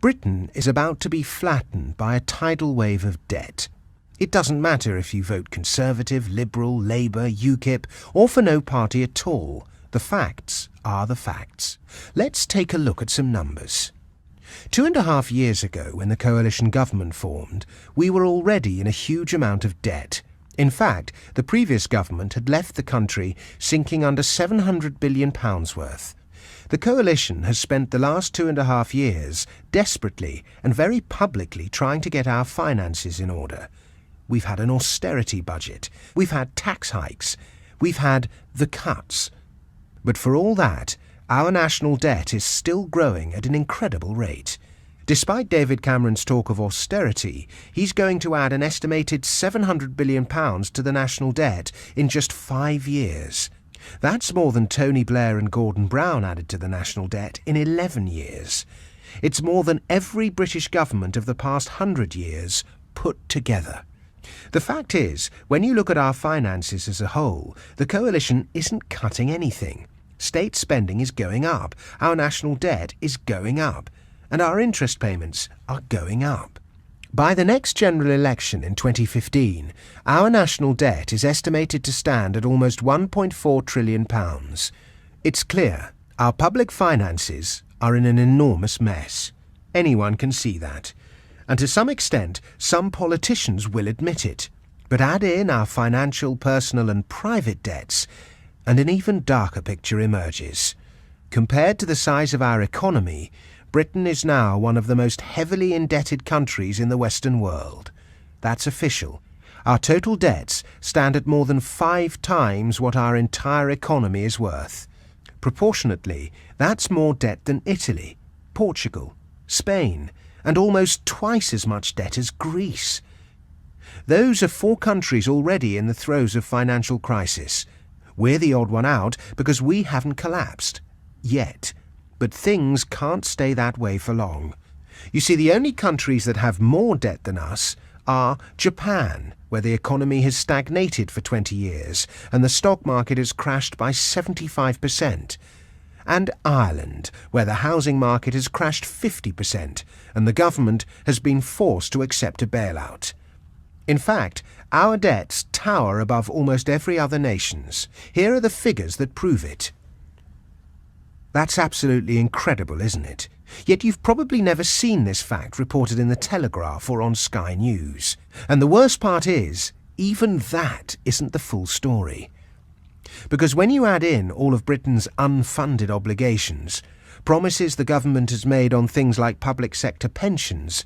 Britain is about to be flattened by a tidal wave of debt. It doesn't matter if you vote Conservative, Liberal, Labour, UKIP, or for no party at all. The facts are the facts. Let's take a look at some numbers. 2.5 years ago, when the coalition government formed, we were already in a huge amount of debt. In fact, the previous government had left the country sinking under £700 billion worth. The coalition has spent the last 2.5 years desperately and very publicly trying to get our finances in order. We've had an austerity budget. We've had tax hikes. We've had the cuts. But for all that, our national debt is still growing at an incredible rate. Despite David Cameron's talk of austerity, he's going to add an estimated £700 billion to the national debt in just 5 years. That's more than Tony Blair and Gordon Brown added to the national debt in 11 years. It's more than every British government of the past 100 years put together. The fact is, when you look at our finances as a whole, the coalition isn't cutting anything. State spending is going up, our national debt is going up, and our interest payments are going up. By the next general election in 2015, our national debt is estimated to stand at almost £1.4 trillion. It's clear our public finances are in an enormous mess. Anyone can see that. And to some extent, some politicians will admit it. But add in our financial, personal and private debts, and an even darker picture emerges. Compared to the size of our economy, Britain is now one of the most heavily indebted countries in the Western world. That's official. Our total debts stand at more than 5 times what our entire economy is worth. Proportionately, that's more debt than Italy, Portugal, Spain, and almost twice as much debt as Greece. Those are 4 countries already in the throes of financial crisis. We're the odd one out because we haven't collapsed. Yet. But things can't stay that way for long. You see, the only countries that have more debt than us are Japan, where the economy has stagnated for 20 years and the stock market has crashed by 75%, and Ireland, where the housing market has crashed 50% and the government has been forced to accept a bailout. In fact, our debts tower above almost every other nation's. Here are the figures that prove it. That's absolutely incredible, isn't it? Yet you've probably never seen this fact reported in the Telegraph or on Sky News. And the worst part is, even that isn't the full story. Because when you add in all of Britain's unfunded obligations, promises the government has made on things like public sector pensions,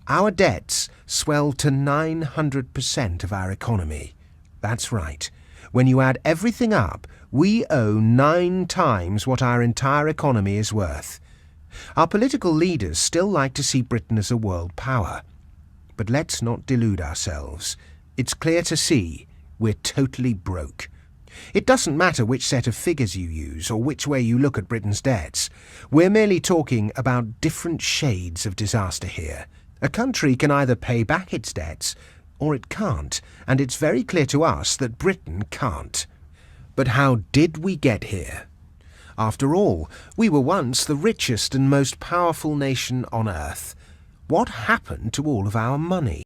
our debts swell to 900% of our economy. That's right. When you add everything up, we owe 9 times what our entire economy is worth. Our political leaders still like to see Britain as a world power. But let's not delude ourselves. It's clear to see we're totally broke. It doesn't matter which set of figures you use or which way you look at Britain's debts. We're merely talking about different shades of disaster here. A country can either pay back its debts or it can't, and it's very clear to us that Britain can't. But how did we get here? After all, we were once the richest and most powerful nation on earth. What happened to all of our money?